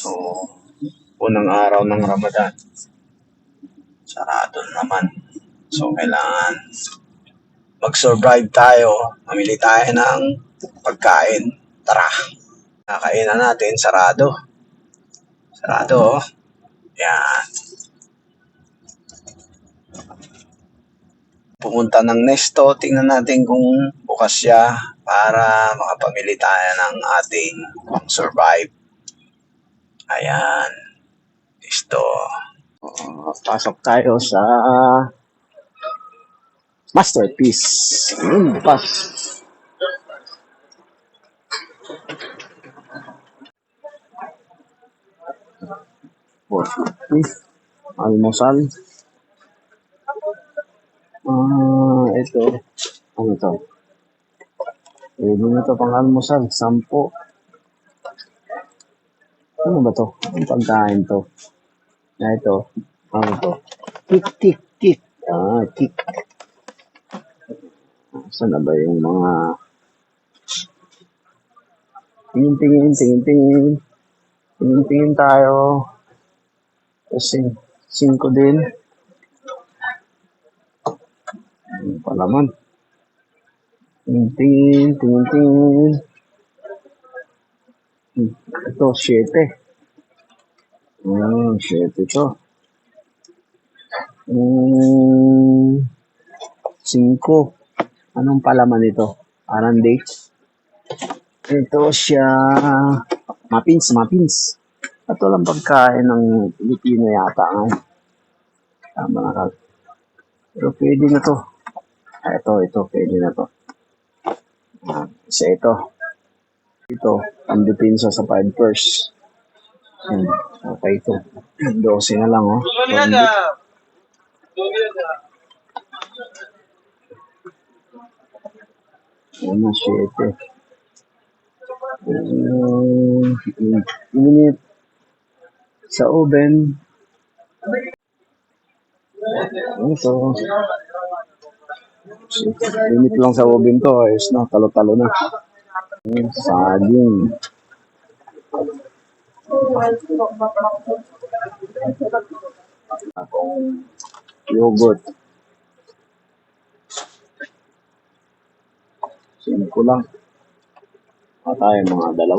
So, unang araw ng Ramadan, sarado naman. So, kailangan mag-survive tayo. Mamili tayo ng pagkain. Tara, nakainan natin, sarado. Sarado, oh. Yan. Pumunta ng Nesto, tingnan natin kung bukas siya para makapamili tayo ng ating pang-survive. Ayan. Nesto. Pasok tayo sa Masterpiece. Pas. Almusal. Ito. Ano to? Pwede na to pang almusal. 10. Ano ba to? Ang pagkain to? Ito. Ano to? Kik. Kik. Saan na ba yung mga... Tingin tayo. Kasi 5 din. Ano pa naman? Tingin. Ito, 7. 7 to. 5. Anong palaman ito? Parang dates. Ito siya. Muffins. Ito lang pagkain ng Pilipino yata. Tama na. Pero pwede na to. Ito. Pwede na to. Isa ito. Ito. Ang depensa sa 5 purse. Okay ito. 12 na lang, oh. Ano, 7. Init sa oven. Ito. Init lang sa oven to. Ayos na. Talo-talo na. Saging. Akong yogurt. 5 lang. Tayo mga 2.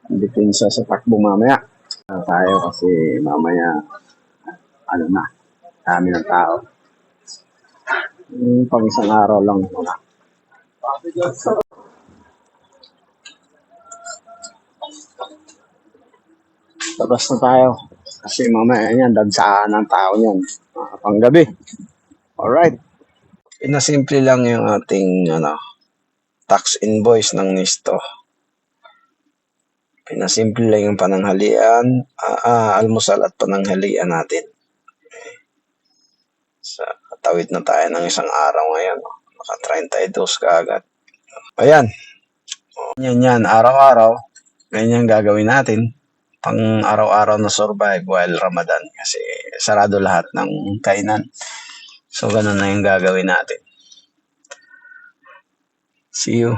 Ang depensa sa takbo mamaya. Tayo kasi mamaya dami ng tao. Pang isang araw lang. Labas na tayo. Kasi mamaya yan, dagsaan ng tao niyan. Panggabi. Alright. Pinasimple lang yung ating tax invoice ng Nesto. Pinasimple lang yung pananghalian, almusal at pananghalian natin. Tawid na tayo ng isang araw ngayon. Naka 32 kaagad. Ayan. Yan, araw-araw. Ganyan gagawin natin. Pang araw-araw na survive while Ramadan. Kasi sarado lahat ng kainan. So, ganun na yung gagawin natin. See you.